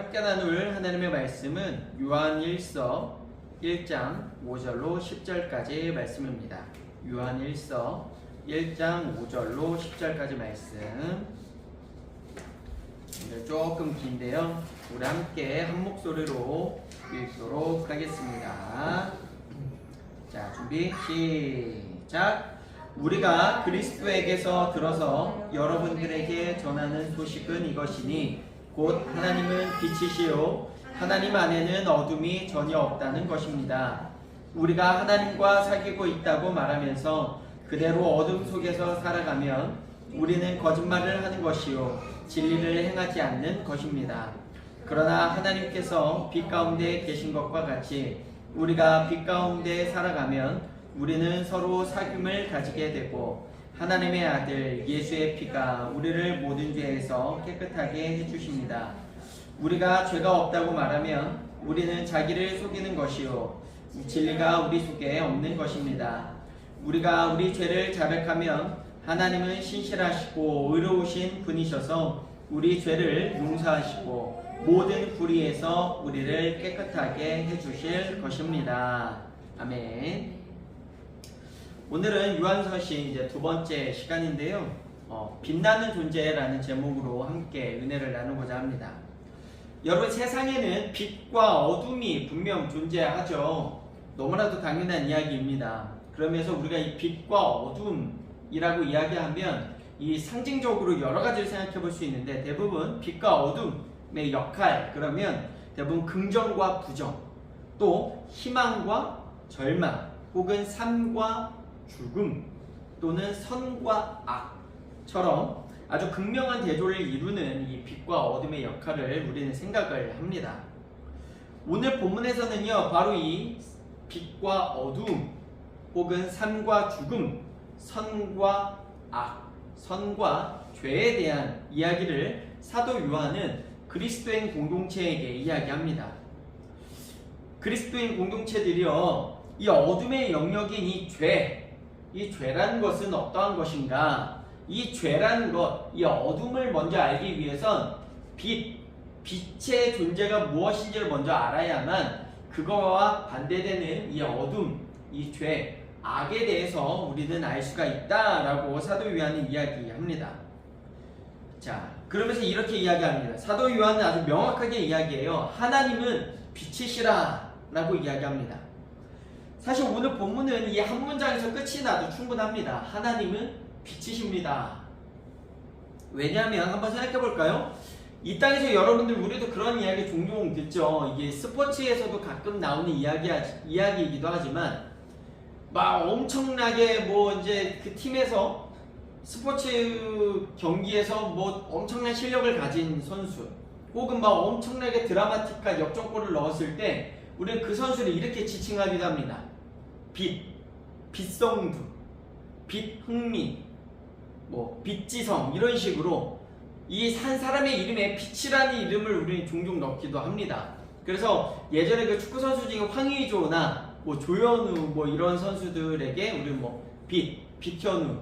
함께 나눌 하나님의 말씀은 요한일서 1장 5절로 10절까지 말씀입니다. 요한일서 1장 5절로 10절까지 말씀. 조금 긴데요. 우리 함께 한 목소리로 읽도록 하겠습니다. 자, 준비 시작. 우리가 그리스도에게서 들어서 여러분들에게 전하는 소식은 이것이니 곧 하나님은 빛이시요 하나님 안에는 어둠이 전혀 없다는 것입니다. 우리가 하나님과 사귀고 있다고 말하면서 그대로 어둠 속에서 살아가면 우리는 거짓말을 하는 것이요 진리를 행하지 않는 것입니다. 그러나 하나님께서 빛 가운데 계신 것과 같이 우리가 빛 가운데 살아가면 우리는 서로 사귐을 가지게 되고 하나님의 아들 예수의 피가 우리를 모든 죄에서 깨끗하게 해주십니다. 우리가 죄가 없다고 말하면 우리는 자기를 속이는 것이요 진리가 우리 속에 없는 것입니다. 우리가 우리 죄를 자백하면 하나님은 신실하시고 의로우신 분이셔서 우리 죄를 용서하시고 모든 불의에서 우리를 깨끗하게 해주실 것입니다. 아멘. 오늘은 요한서신 이제 두 번째 시간인데요. 빛나는 존재라는 제목으로 함께 은혜를 나누고자 합니다. 여러분, 세상에는 빛과 어둠이 분명 존재하죠. 너무나도 당연한 이야기입니다. 그러면서 우리가 이 빛과 어둠이라고 이야기하면 이 상징적으로 여러 가지를 생각해 볼 수 있는데 대부분 빛과 어둠의 역할, 그러면 대부분 긍정과 부정, 또 희망과 절망, 혹은 삶과 죽음, 또는 선과 악처럼 아주 극명한 대조를 이루는 이 빛과 어둠의 역할을 우리는 생각을 합니다. 오늘 본문에서는요, 바로 이 빛과 어둠, 혹은 삶과 죽음, 선과 악, 선과 죄에 대한 이야기를 사도 요한은 그리스도인 공동체에게 이야기합니다. 그리스도인 공동체들이요, 이 어둠의 영역인 이 죄라는 것은 어떠한 것인가? 이 죄라는 것, 이 어둠을 먼저 알기 위해선 빛의 존재가 무엇인지를 먼저 알아야만 그거와 반대되는 이 어둠, 이 죄, 악에 대해서 우리는 알 수가 있다라고 사도 요한은 이야기합니다. 자, 그러면서 이렇게 이야기합니다. 사도 요한은 아주 명확하게 이야기해요. 하나님은 빛이시라 라고 이야기합니다. 사실 오늘 본문은 이 한 문장에서 끝이 나도 충분합니다. 하나님은 빛이십니다. 왜냐하면 한번 생각해 볼까요? 이 땅에서 여러분들, 우리도 그런 이야기 종종 듣죠. 이게 스포츠에서도 가끔 나오는 이야기이기도 하지만 막 엄청나게 뭐 이제 그 팀에서 스포츠 경기에서 뭐 엄청난 실력을 가진 선수, 혹은 막 엄청나게 드라마틱한 역전골을 넣었을 때 우리는 그 선수를 이렇게 지칭하기도 합니다. 빛성두, 빛흥민, 뭐 빛지성, 이런 식으로 이 한 사람의 이름에 빛이라는 이름을 우리는 종종 넣기도 합니다. 그래서 예전에 그 축구 선수 중에 황의조나 뭐 조현우 뭐 이런 선수들에게 우리는 뭐 빛현우,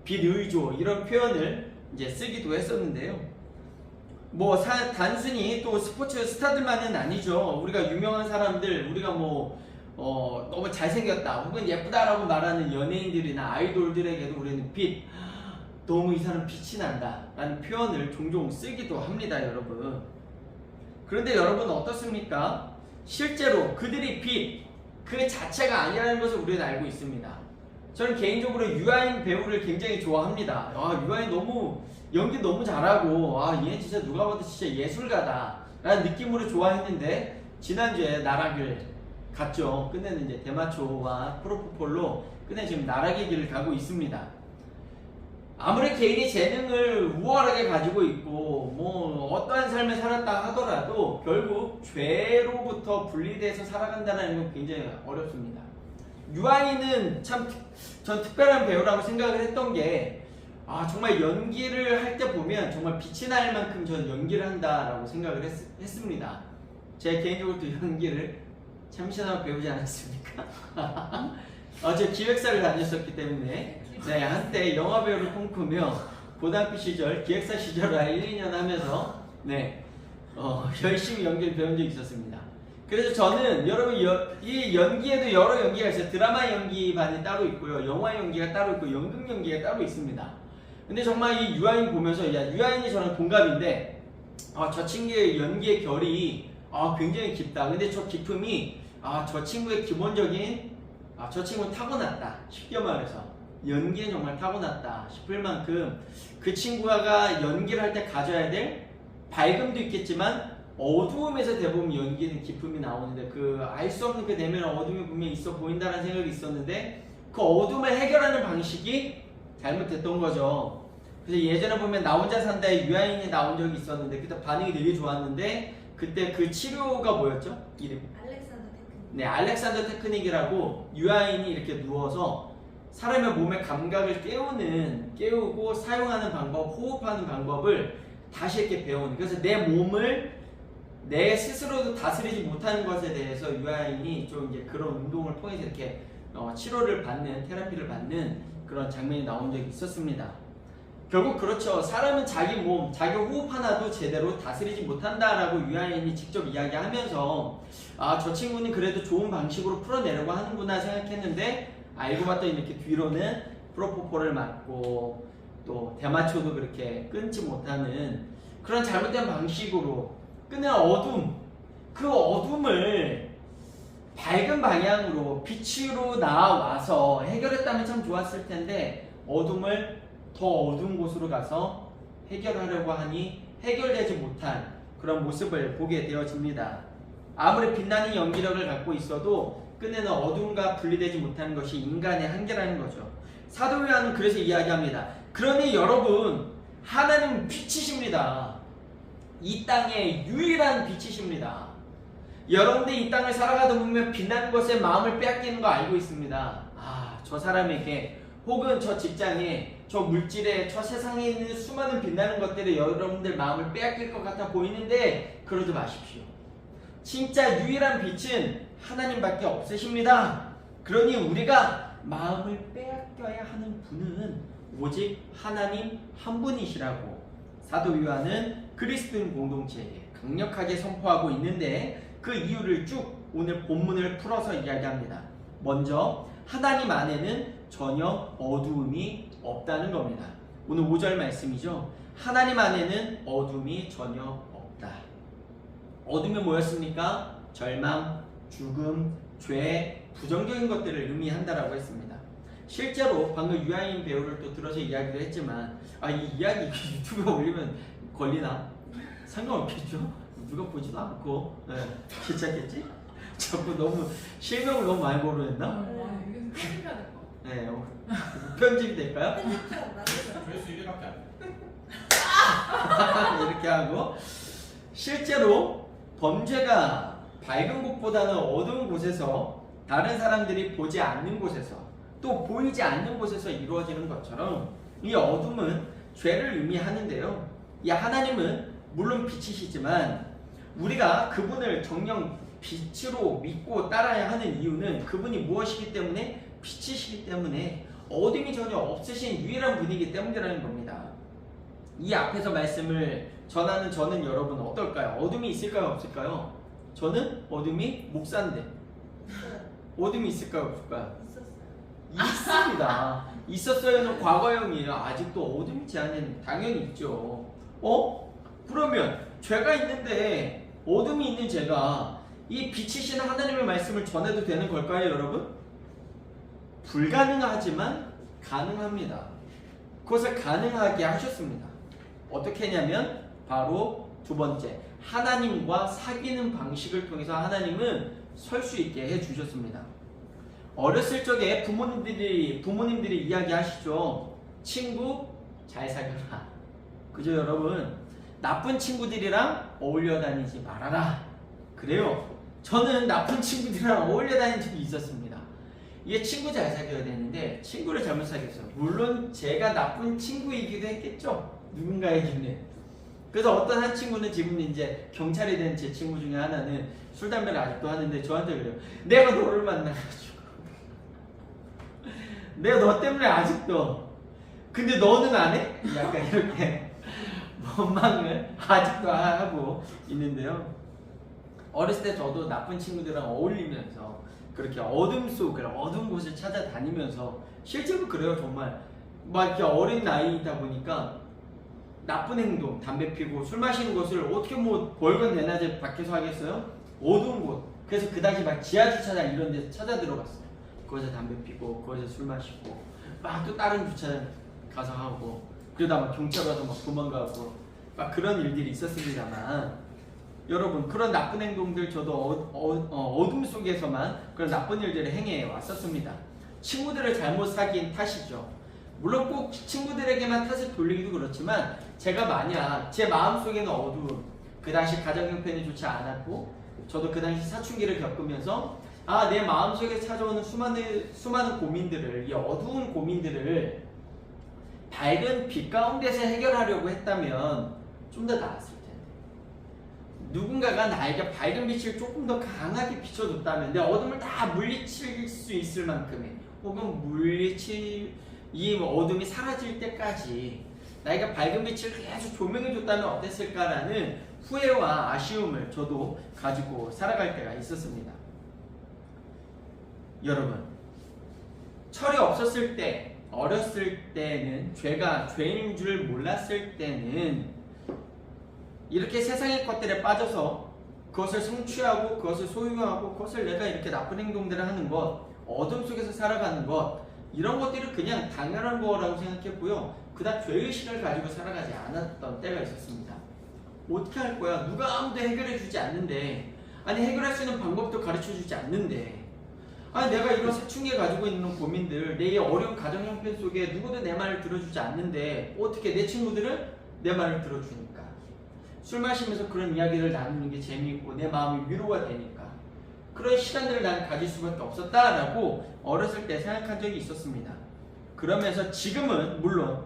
빛의조 이런 표현을 이제 쓰기도 했었는데요. 뭐 단순히 또 스포츠 스타들만은 아니죠. 우리가 유명한 사람들, 우리가 뭐 너무 잘생겼다 혹은 예쁘다라고 말하는 연예인들이나 아이돌들에게도 우리는 너무 이 사람 빛이 난다 라는 표현을 종종 쓰기도 합니다, 여러분. 그런데 여러분 어떻습니까? 실제로 그들이 그 자체가 아니라는 것을 우리는 알고 있습니다. 저는 개인적으로 유아인 배우를 굉장히 좋아합니다. 유아인 연기 너무 잘하고, 얘 진짜 누가 봐도 진짜 예술가다 라는 느낌으로 좋아했는데, 지난주에 나락을 갔죠. 끝내는 이제 대마초와 프로포폴로 끝내 지금 나락의 길을 가고 있습니다. 아무리 개인이 재능을 우월하게 가지고 있고 뭐 어떠한 삶을 살았다 하더라도 결국 죄로부터 분리돼서 살아간다는 건 굉장히 어렵습니다. 유아인은 참 전 특별한 배우라고 생각을 했던 게 정말 연기를 할 때 보면 정말 빛이 날 만큼 전 연기를 한다라고 생각을 했습니다. 제 개인적으로 또 연기를 참신하게 배우지 않았습니까? 제가 기획사를 다녔었기 때문에 한때 영화배우를 꿈꾸며 고등학교 시절 기획사 시절을 1, 2년 하면서 열심히 연기를 배운 적이 있었습니다. 그래서 저는 여러분 이 연기에도 여러 연기가 있어요. 드라마 연기반이 따로 있고요, 영화 연기가 따로 있고 연극 연기가 따로 있습니다. 근데 정말 이 유아인 보면서, 야, 유아인이 저는 동갑인데 저 친구의 연기의 결이 굉장히 깊다. 근데 저 깊음이 저 친구의 기본적인 저 친구는 타고났다. 쉽게 말해서 연기는 정말 타고났다 싶을 만큼 그 친구가 연기를 할 때 가져야 될 밝음도 있겠지만 어두움에서 대부분 연기는 기품이 나오는데 그 알 수 없는 그 내면에 어둠이 분명히 있어 보인다는 생각이 있었는데 그 어둠을 해결하는 방식이 잘못됐던 거죠. 그래서 예전에 보면 나 혼자 산다에 유아인이 나온 적이 있었는데 그때 반응이 되게 좋았는데 그때 그 치료가 뭐였죠? 이름? 알렉산더 테크닉. 네, 알렉산더 테크닉이라고 유아인이 이렇게 누워서 사람의 몸의 감각을 깨우고 사용하는 방법, 호흡하는 방법을 다시 이렇게 배우는. 그래서 내 몸을 내 스스로도 다스리지 못하는 것에 대해서 유아인이 좀 이제 그런 운동을 통해서 이렇게 치료를 받는, 테라피를 받는 그런 장면이 나온 적이 있었습니다. 결국 그렇죠. 사람은 자기 몸, 자기 호흡 하나도 제대로 다스리지 못한다라고 유아인이 직접 이야기하면서 저 친구는 그래도 좋은 방식으로 풀어내려고 하는구나 생각했는데 알고 봤더니 이렇게 뒤로는 프로포폴을 맞고 또 대마초도 그렇게 끊지 못하는 그런 잘못된 방식으로 끊는 어둠, 그 어둠을 밝은 방향으로 빛으로 나와서 해결했다면 참 좋았을 텐데 어둠을 더 어두운 곳으로 가서 해결하려고 하니 해결되지 못한 그런 모습을 보게 되어집니다. 아무리 빛나는 연기력을 갖고 있어도 끝내는 어둠과 분리되지 못하는 것이 인간의 한계라는 거죠. 사도 요한은 그래서 이야기합니다. 그러니 여러분, 하나님은 빛이십니다. 이 땅의 유일한 빛이십니다. 여러분들이 이 땅을 살아가다 보면 빛나는 것에 마음을 빼앗기는 거 알고 있습니다. 저 사람에게 혹은 저 직장에 저 물질에 저 세상에 있는 수많은 빛나는 것들이 여러분들 마음을 빼앗길 것 같아 보이는데 그러지 마십시오. 진짜 유일한 빛은 하나님밖에 없으십니다. 그러니 우리가 마음을 빼앗겨야 하는 분은 오직 하나님 한 분이시라고 사도 요한은 그리스도인 공동체에게 강력하게 선포하고 있는데 그 이유를 쭉 오늘 본문을 풀어서 이야기합니다. 먼저 하나님 안에는 전혀 어두움이 없다는 겁니다. 오늘 5절 말씀이죠. 하나님 안에는 어둠이 전혀 없다. 어둠이 뭐였습니까? 절망, 죽음, 죄, 부정적인 것들을 의미한다라고 했습니다. 실제로 방금 유아인 배우를 또 들어서 이야기를 했지만 이 이야기 유튜브에 올리면 걸리나? 상관없겠죠? 누가 보지도 않고 괜찮겠지? 자꾸 너무 실명을 너무 많이 모르겠나? 이게 편집해야 될 것 같아. 네, 편집이 될까요? 조회수 1위밖에 안 돼. 이렇게 하고 실제로 범죄가 밝은 곳보다는 어두운 곳에서 다른 사람들이 보지 않는 곳에서 또 보이지 않는 곳에서 이루어지는 것처럼 이 어둠은 죄를 의미하는데요. 이 하나님은 물론 빛이시지만 우리가 그분을 정녕 빛으로 믿고 따라야 하는 이유는 그분이 무엇이기 때문에 빛이시기 때문에 어둠이 전혀 없으신 유일한 분이기 때문이라는 겁니다. 이 앞에서 말씀을 전하는 저는 여러분 어떨까요? 어둠이 있을까요? 없을까요? 저는 어둠이 목사인데 어둠이 있을까요? 없을까요? 있습니다. 있었어요는 과거형이에요. 아직도 어둠이 제 안에는 당연히 있죠. 그러면 죄가 있는데 어둠이 있는 제가 이 빛이신 하나님의 말씀을 전해도 되는 걸까요, 여러분? 불가능하지만 가능합니다. 그것을 가능하게 하셨습니다. 어떻게 했냐면 바로 두 번째, 하나님과 사귀는 방식을 통해서 하나님은 설 수 있게 해주셨습니다. 어렸을 적에 부모님들이 이야기하시죠. 친구 잘 사귀어라. 그죠, 여러분? 나쁜 친구들이랑 어울려 다니지 말아라. 그래요. 저는 나쁜 친구들이랑 어울려 다닌 적이 있었습니다. 이게 친구 잘 사귀어야 되는데 친구를 잘못 사귀었어요. 물론 제가 나쁜 친구이기도 했겠죠. 누군가에게는. 그래서 어떤 한 친구는 지금 이제 경찰이 된 제 친구 중에 하나는 술, 담배를 아직도 하는데 저한테 그래요. 내가 너를 만나가지고 내가 너 때문에 아직도 근데 너는 안 해? 약간 이렇게 원망을 아직도 하고 있는데요. 어렸을 때 저도 나쁜 친구들이랑 어울리면서 그렇게 어둠 속을 어두운 곳을 찾아다니면서 실제로 그래요. 정말 막 이렇게 어린 나이다 보니까 나쁜 행동, 담배 피고 술 마시는 것을 어떻게 뭐 벌건 대낮에 밖에서 하겠어요? 어두운 곳. 그래서 그 당시 막 지하 주차장 이런 데서 찾아 들어갔어요. 거기서 담배 피고 거기서 술 마시고 막 또 다른 주차장 가서 하고 그러다 막 경찰 와서 막 도망가고 막 그런 일들이 있었습니다만 여러분 그런 나쁜 행동들 저도 어둠 속에서만 그런 나쁜 일들을 행해 왔었습니다. 친구들을 잘못 사귄 탓이죠. 물론 꼭 친구들에게만 탓을 돌리기도 그렇지만 제가 만약 제 마음속에는 어두움 그 당시 가정 형편이 좋지 않았고 저도 그 당시 사춘기를 겪으면서 내 마음속에 찾아오는 수많은 고민들을 이 어두운 고민들을 밝은 빛 가운데서 해결하려고 했다면 좀 더 나았을 텐데 누군가가 나에게 밝은 빛을 조금 더 강하게 비춰줬다면 내 어둠을 다 물리칠 수 있을 만큼의 혹은 이 어둠이 사라질 때까지 나에게 밝은 빛을 계속 조명해줬다면 어땠을까라는 후회와 아쉬움을 저도 가지고 살아갈 때가 있었습니다. 여러분 철이 없었을 때 어렸을 때는 죄가 죄인 줄 몰랐을 때는 이렇게 세상의 것들에 빠져서 그것을 성취하고 그것을 소유하고 그것을 내가 이렇게 나쁜 행동들을 하는 것 어둠 속에서 살아가는 것 이런 것들이 그냥 당연한 거라고 생각했고요. 그다음 죄의식을 가지고 살아가지 않았던 때가 있었습니다. 어떻게 할 거야? 누가 아무도 해결해 주지 않는데 아니 해결할 수 있는 방법도 가르쳐 주지 않는데 아니 내가 이런 사춘기에 가지고 있는 고민들 내 어려운 가정 형편 속에 누구도 내 말을 들어주지 않는데 어떻게 내 친구들은 내 말을 들어주니까 술 마시면서 그런 이야기를 나누는 게 재미있고 내 마음이 위로가 되니까 그런 시간들을 나는 가질 수밖에 없었다라고 어렸을 때 생각한 적이 있었습니다. 그러면서 지금은 물론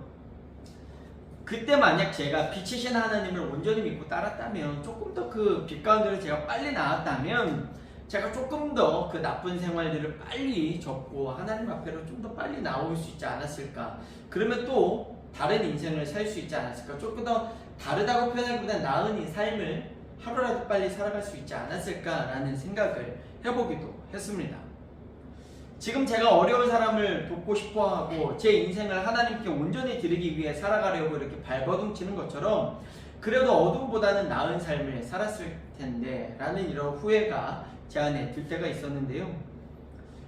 그때 만약 제가 빛이신 하나님을 온전히 믿고 따랐다면 조금 더 그 빛 가운데로 제가 빨리 나왔다면 제가 조금 더 그 나쁜 생활들을 빨리 접고 하나님 앞에로 좀 더 빨리 나올 수 있지 않았을까. 그러면 또 다른 인생을 살 수 있지 않았을까. 조금 더 다르다고 표현하기보다 나은 이 삶을 하루라도 빨리 살아갈 수 있지 않았을까라는 생각을 해보기도 했습니다. 지금 제가 어려운 사람을 돕고 싶어하고 제 인생을 하나님께 온전히 드리기 위해 살아가려고 이렇게 발버둥치는 것처럼 그래도 어둠보다는 나은 삶을 살았을 텐데 라는 이런 후회가 제 안에 들 때가 있었는데요.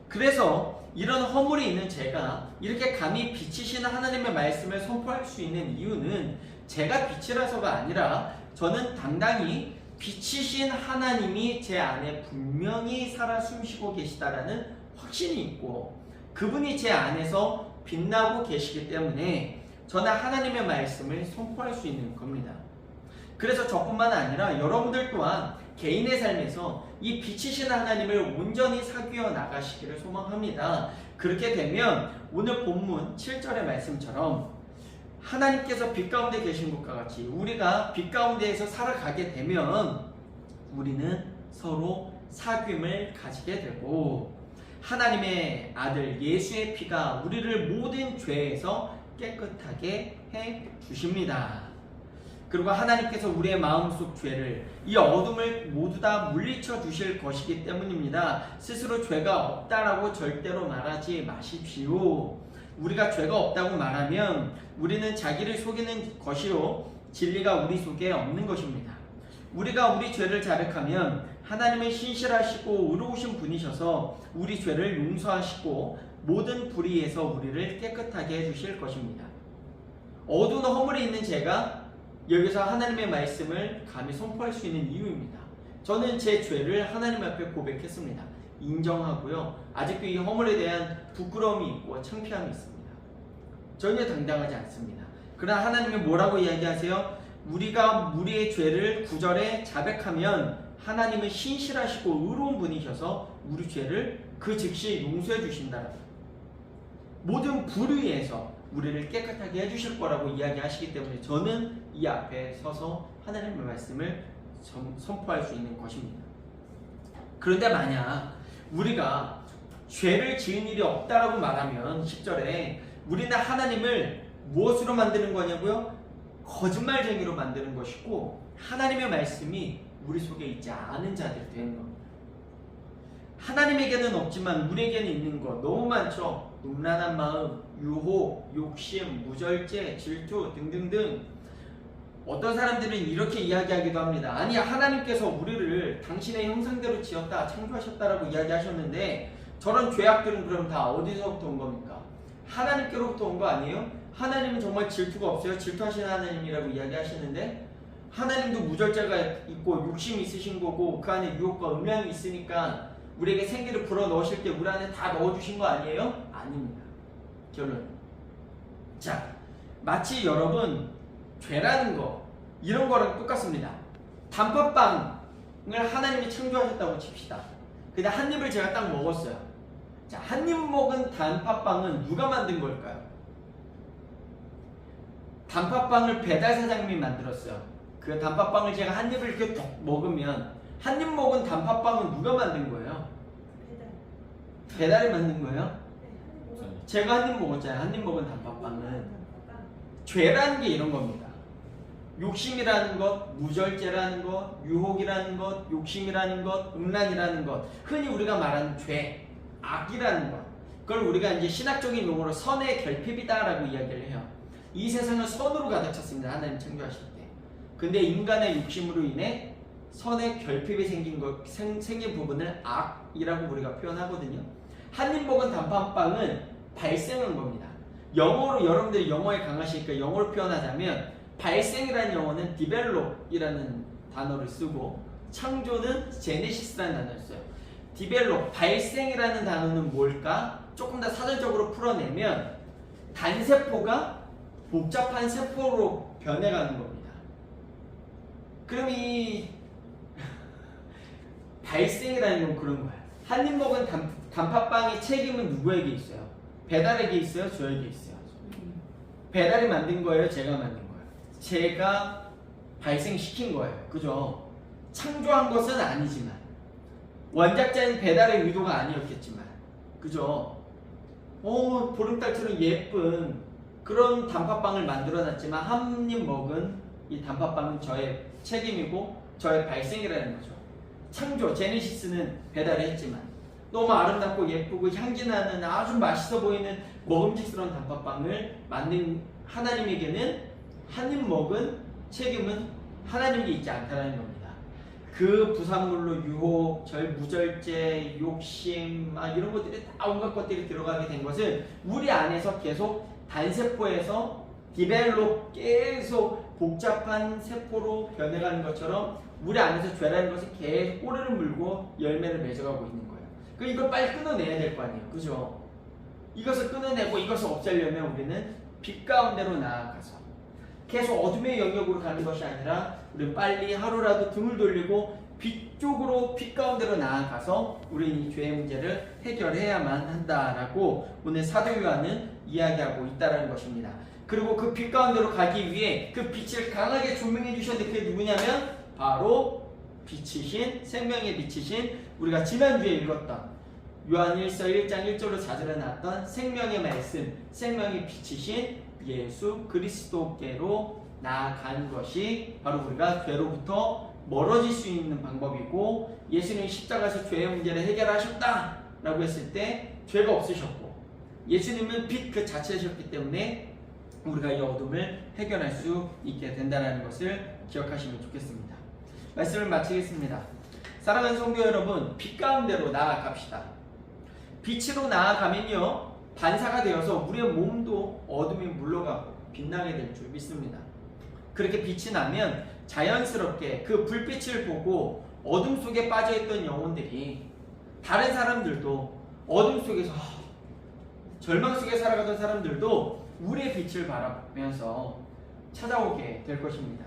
그래서 이런 허물이 있는 제가 이렇게 감히 빛이신 하나님의 말씀을 선포할 수 있는 이유는 제가 빛이라서가 아니라 저는 당당히 빛이신 하나님이 제 안에 분명히 살아 숨쉬고 계시다라는 확신이 있고 그분이 제 안에서 빛나고 계시기 때문에 저는 하나님의 말씀을 선포할 수 있는 겁니다. 그래서 저뿐만 아니라 여러분들 또한 개인의 삶에서 이 빛이신 하나님을 온전히 사귀어 나가시기를 소망합니다. 그렇게 되면 오늘 본문 7절의 말씀처럼 하나님께서 빛 가운데 계신 것과 같이 우리가 빛 가운데에서 살아가게 되면 우리는 서로 사귐을 가지게 되고 하나님의 아들 예수의 피가 우리를 모든 죄에서 깨끗하게 해 주십니다. 그리고 하나님께서 우리의 마음속 죄를 이 어둠을 모두 다 물리쳐 주실 것이기 때문입니다. 스스로 죄가 없다라고 절대로 말하지 마십시오. 우리가 죄가 없다고 말하면 우리는 자기를 속이는 것이요 진리가 우리 속에 없는 것입니다. 우리가 우리 죄를 자백하면 하나님은 신실하시고 의로우신 분이셔서 우리 죄를 용서하시고 모든 불의에서 우리를 깨끗하게 해주실 것입니다. 어두운 허물이 있는 제가 여기서 하나님의 말씀을 감히 선포할 수 있는 이유입니다. 저는 제 죄를 하나님 앞에 고백했습니다. 인정하고요. 아직도 이 허물에 대한 부끄러움이 있고 창피함이 있습니다. 전혀 당당하지 않습니다. 그러나 하나님이 뭐라고 이야기하세요? 우리가 우리의 죄를 9절에 자백하면 하나님은 신실하시고 의로운 분이셔서 우리 죄를 그 즉시 용서해 주신다. 모든 불의에서 우리를 깨끗하게 해주실 거라고 이야기하시기 때문에 저는 이 앞에 서서 하나님의 말씀을 선포할 수 있는 것입니다. 그런데 만약 우리가 죄를 지은 일이 없다라고 말하면 10절에 우리는 하나님을 무엇으로 만드는 거냐고요? 거짓말쟁이로 만드는 것이고 하나님의 말씀이 우리 속에 있지 않은 자들이 되는 겁니다. 하나님에게는 없지만 우리에게는 있는 것 너무 많죠. 음란한 마음, 유혹, 욕심, 무절제, 질투 등등등. 어떤 사람들은 이렇게 이야기하기도 합니다. 아니 하나님께서 우리를 당신의 형상대로 지었다 창조하셨다라고 이야기하셨는데 저런 죄악들은 그럼 다 어디서부터 온 겁니까? 하나님께로부터 온 거 아니에요? 하나님은 정말 질투가 없어요? 질투하시는 하나님이라고 이야기하시는데 하나님도 무절제가 있고 욕심이 있으신 거고 그 안에 유혹과 음란이 있으니까 우리에게 생기를 불어넣으실 때 우리 안에 다 넣어주신 거 아니에요? 아닙니다. 결론. 자, 마치 여러분 죄라는 거 이런 거랑 똑같습니다. 단팥빵을 하나님이 창조하셨다고 칩시다. 근데 한 입을 제가 딱 먹었어요. 자, 한 입 먹은 단팥빵은 누가 만든 걸까요? 단팥빵을 배달 사장님이 만들었어요. 그 단팥빵을 제가 한 입을 이렇게 톡 먹으면 한 입 먹은 단팥빵은 누가 만든 거예요? 배달이 만든 거예요? 제가 한 입 먹었잖아요. 한 입 먹은 단팥빵은. 죄라는 게 이런 겁니다. 욕심이라는 것, 무절제라는 것, 유혹이라는 것, 욕심이라는 것, 음란이라는 것, 흔히 우리가 말하는 죄, 악이라는 것, 그걸 우리가 이제 신학적인 용어로 선의 결핍이다라고 이야기를 해요. 이 세상은 선으로 가득 찼습니다. 하나님 창조하실 때. 근데 인간의 욕심으로 인해 선의 결핍이 생긴 부분을 악이라고 우리가 표현하거든요. 한 입 먹은 단팥빵은 발생한 겁니다. 영어로 여러분들이 영어에 강하시니까 영어로 표현하자면 발생이라는 영어는 develop이라는 단어를 쓰고 창조는 genesis라는 단어를 써요. develop, 발생이라는 단어는 뭘까? 조금 더 사전적으로 풀어내면 단세포가 복잡한 세포로 변해가는 겁니다. 그럼 이 발생이라는 건 그런 거야. 한 입 먹은 단팥빵의 책임은 누구에게 있어요? 배달에게 있어요? 저에게 있어요? 배달이 만든 거예요? 제가 만든 거예요? 제가 발생시킨 거예요. 그죠? 창조한 것은 아니지만 원작자인 배달의 의도가 아니었겠지만 그죠? 보름달처럼 예쁜 그런 단팥빵을 만들어놨지만 한 입 먹은 이 단팥빵은 저의 책임이고 저의 발생이라는 거죠. 창조, 제네시스는 배달을 했지만 너무 아름답고 예쁘고 향기나는 아주 맛있어 보이는 먹음직스러운 단팥빵을 만든 하나님에게는 한 입 먹은 책임은 하나님께 있지 않다는 겁니다. 그 부산물로 유혹, 무절제, 욕심 이런 것들이 다 온갖 것들이 들어가게 된 것은 우리 안에서 계속 단세포에서 디벨롭 계속 복잡한 세포로 변해가는 것처럼 우리 안에서 죄라는 것이 계속 꼬리를 물고 열매를 맺어가고 있는 거예요. 그럼 이걸 빨리 끊어내야 될 거 아니에요. 그죠? 이것을 끊어내고 이것을 없애려면 우리는 빛 가운데로 나아가서 계속 어둠의 영역으로 가는 것이 아니라 우리는 빨리 하루라도 등을 돌리고 빛 쪽으로 빛 가운데로 나아가서 우리는 이 죄의 문제를 해결해야만 한다라고 오늘 사도 요한은 이야기하고 있다는 것입니다. 그리고 그 빛 가운데로 가기 위해 그 빛을 강하게 조명해 주셨는데 그게 누구냐면 바로 빛이신 생명의 빛이신 우리가 지난주에 읽었던 요한 1서 1장 1절로 4절에 나왔던 생명의 말씀 생명의 빛이신 예수 그리스도께로 나아가는 것이 바로 우리가 죄로부터 멀어질 수 있는 방법이고 예수님이 십자가에서 죄의 문제를 해결하셨다 라고 했을 때 죄가 없으셨고 예수님은 빛 그 자체이셨기 때문에 우리가 이 어둠을 해결할 수 있게 된다는 것을 기억하시면 좋겠습니다. 말씀을 마치겠습니다. 사랑하는 성도 여러분, 빛 가운데로 나아갑시다. 빛으로 나아가면요 반사가 되어서 우리의 몸도 어둠이 물러가고 빛나게 될 줄 믿습니다. 그렇게 빛이 나면 자연스럽게 그 불빛을 보고 어둠 속에 빠져있던 영혼들이 다른 사람들도 어둠 속에서 절망 속에 살아가던 사람들도 우리의 빛을 바라보면서 찾아오게 될 것입니다.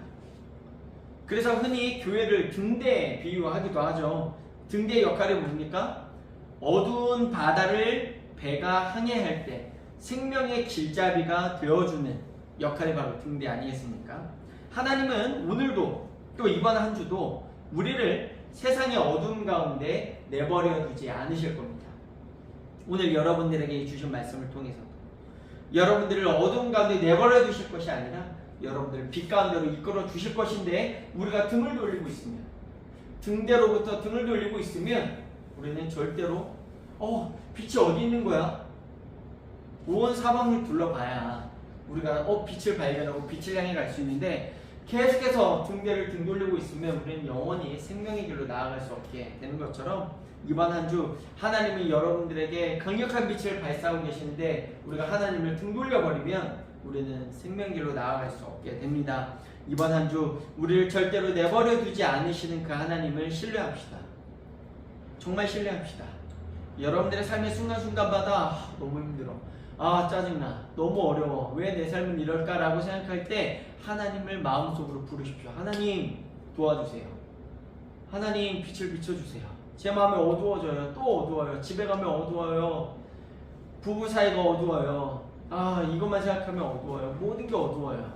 그래서 흔히 교회를 등대에 비유하기도 하죠. 등대의 역할이 뭡니까? 어두운 바다를 배가 항해할 때 생명의 길잡이가 되어주는 역할이 바로 등대 아니겠습니까? 하나님은 오늘도 또 이번 한 주도 우리를 세상의 어둠 가운데 내버려 두지 않으실 겁니다. 오늘 여러분들에게 주신 말씀을 통해서 여러분들을 어둠 가운데 내버려 두실 것이 아니라 여러분들 빛 가운데로 이끌어 주실 것인데 우리가 등을 돌리고 있으면, 등대로부터 등을 돌리고 있으면 우리는 절대로 빛이 어디 있는 거야? 온 사방을 둘러봐야 우리가 빛을 발견하고 빛을 향해 갈 수 있는데, 계속해서 등 돌리고 있으면 우리는 영원히 생명의 길로 나아갈 수 없게 되는 것처럼, 이번 한 주 하나님이 여러분들에게 강력한 빛을 발사하고 계시는데 우리가 하나님을 등 돌려버리면 우리는 생명길로 나아갈 수 없게 됩니다. 이번 한 주 우리를 절대로 내버려 두지 않으시는 그 하나님을 신뢰합시다. 정말 신뢰합시다. 여러분들의 삶의 순간순간마다 너무 힘들어, 짜증나, 너무 어려워, 왜 내 삶은 이럴까라고 생각할 때 하나님을 마음속으로 부르십시오. 하나님 도와주세요. 하나님 빛을 비춰주세요. 제 마음이 어두워져요. 또 어두워요. 집에 가면 어두워요. 부부 사이가 어두워요. 이것만 생각하면 어두워요. 모든 게 어두워요.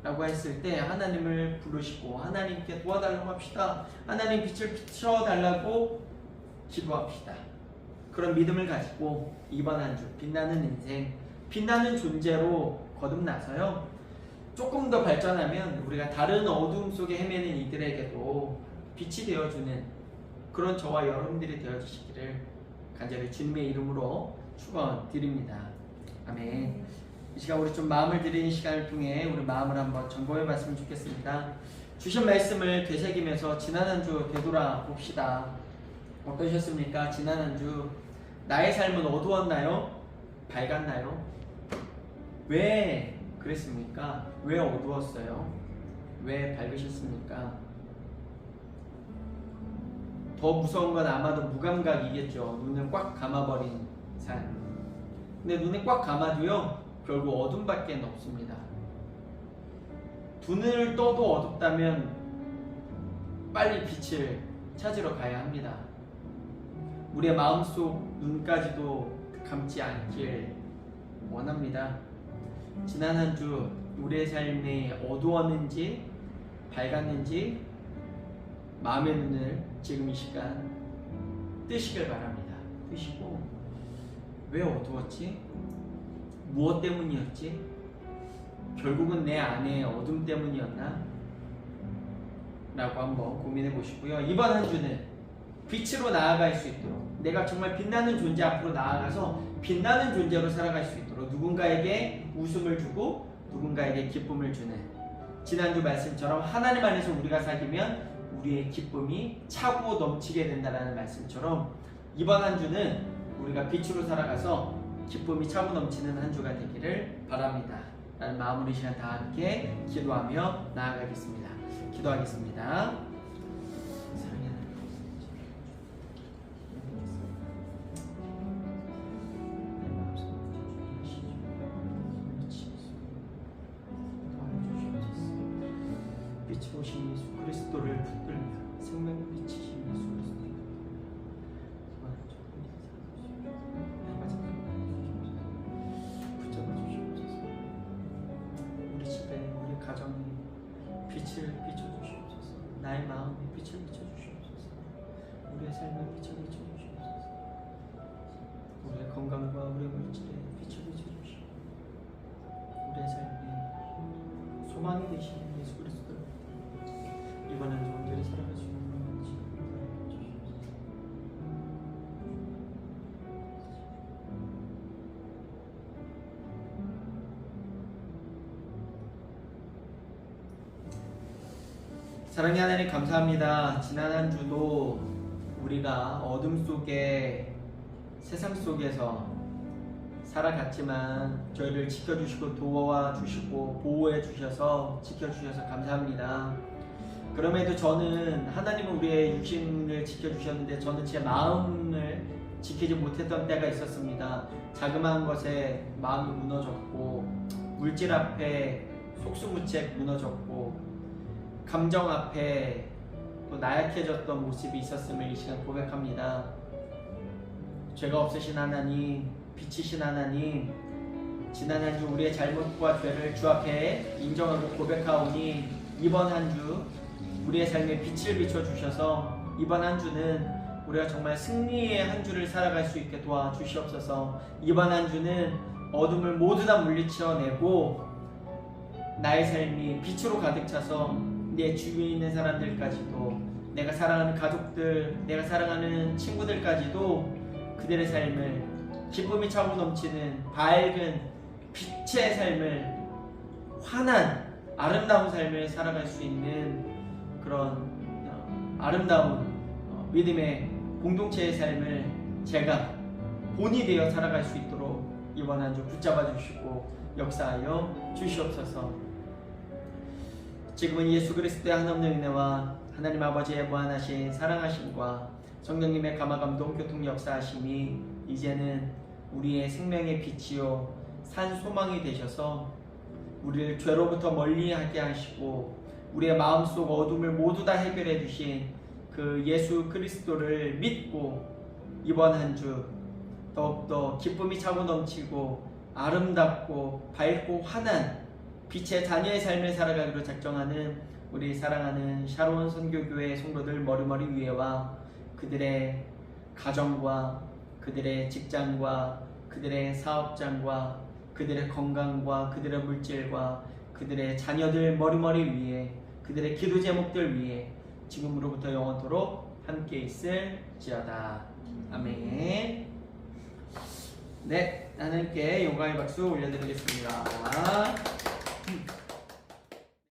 라고 했을 때 하나님을 부르시고 하나님께 도와달라고 합시다. 하나님 빛을 비춰달라고 기도합시다. 그런 믿음을 가지고 이번 한 주 빛나는 인생, 빛나는 존재로 거듭나서요, 조금 더 발전하면 우리가 다른 어두움 속에 헤매는 이들에게도 빛이 되어주는 그런 저와 여러분들이 되어주시기를 간절히 주님의 이름으로 축원드립니다. 아멘. 이 시간 우리 좀 마음을 드리는 시간을 통해 우리 마음을 한번 점검해 봤으면 좋겠습니다. 주신 말씀을 되새기면서 지난 한 주 되돌아 봅시다. 어떠셨습니까? 지난 한 주 나의 삶은 어두웠나요? 밝았나요? 왜 그랬습니까? 왜 어두웠어요? 왜 밝으셨습니까? 더 무서운 건 아마도 무감각이겠죠. 눈을 꽉 감아버린 삶. 근데 눈을 꽉 감아도요, 결국 어둠밖에 없습니다. 눈을 떠도 어둡다면 빨리 빛을 찾으러 가야 합니다. 우리의 마음속 눈까지도 감지 않길 원합니다. 지난 한 주 우리의 삶이 어두웠는지 밝았는지 마음의 눈을 지금 이 시간 뜨시길 바랍니다. 뜨시고, 왜 어두웠지? 무엇 때문이었지? 결국은 내 안에 어둠 때문이었나? 라고 한번 고민해 보시고요. 이번 한 주는 빛으로 나아갈 수 있도록, 내가 정말 빛나는 존재 앞으로 나아가서 빛나는 존재로 살아갈 수 있도록 누군가에게 웃음을 주고 누군가에게 기쁨을 주는, 지난주 말씀처럼 하나님 안에서 우리가 사귀면 우리의 기쁨이 차고 넘치게 된다는 말씀처럼 이번 한 주는 우리가 빛으로 살아가서 기쁨이 차고 넘치는 한 주가 되기를 바랍니다. 라는 마음으로 이 시간 다 함께 기도하며 나아가겠습니다. 기도하겠습니다. 빛이 오신 예수 그리스도를 붙들며 생명의 빛이신 예수 그리스도 붙잡아 주시옵소서. 우리 집에, 우리 가정에 빛을 비춰주시옵소서. 나의 마음에 빛을 비춰주시옵소서. 우리의 삶에 빛을 비춰주시옵소서. 우리의 건강과 우리의 물질에 빛을 비춰주시옵소서. 우리의 삶에 소망이 되시는 예수 그리스도 이번 한 주 온전히 살아갈 수 있는 것을 주시옵소서. 사랑의 하나님 감사합니다. 지난 한 주도 우리가 어둠 속에, 세상 속에서 살아갔지만 저희를 지켜주시고 도와주시고 보호해주셔서 지켜주셔서 감사합니다. 그럼에도 저는 하나님은 우리의 육신을 지켜주셨는데 저는 제 마음을 지키지 못했던 때가 있었습니다. 자그마한 것에 마음이 무너졌고, 물질 앞에 속수무책 무너졌고, 감정 앞에 또 나약해졌던 모습이 있었음을 이 시간 고백합니다. 죄가 없으신 하나님, 빛이신 하나님, 지난 한 주 우리의 잘못과 죄를 주 앞에 인정하고 고백하오니 이번 한 주 우리의 삶에 빛을 비춰주셔서 이번 한 주는 우리가 정말 승리의 한 주를 살아갈 수 있게 도와주시옵소서. 이번 한 주는 어둠을 모두 다 물리쳐내고 나의 삶이 빛으로 가득 차서 내 주위에 있는 사람들까지도, 내가 사랑하는 가족들, 내가 사랑하는 친구들까지도 그들의 삶을 기쁨이 차고 넘치는 밝은 빛의 삶을, 환한 아름다운 삶을 살아갈 수 있는 그런 아름다운 믿음의 공동체의 삶을 제가 본이 되어 살아갈 수 있도록 이번 한 주 붙잡아 주시고 역사하여 주시옵소서. 지금은 예수 그리스도의 한없는 은혜와 하나님 아버지의 무한하신 사랑하심과 성령님의 감화감동 교통 역사하심이 이제는 우리의 생명의 빛이요 산 소망이 되셔서 우리를 죄로부터 멀리하게 하시고 우리의 마음속 어둠을 모두 다 해결해 주신 그 예수 그리스도를 믿고 이번 한 주 더욱더 기쁨이 차고 넘치고 아름답고 밝고 환한 빛의 자녀의 삶을 살아가기로 작정하는 우리 사랑하는 샤론 선교교회 성도들 머리머리 위에와 그들의 가정과 그들의 직장과 그들의 사업장과 그들의 건강과 그들의 물질과 그들의 자녀들 머리머리 위에 그들의 기도 제목들 위에 지금으로부터 영원토록 함께 있을지어다. 아멘. 네, 하나님께 영광의 박수 올려드리겠습니다.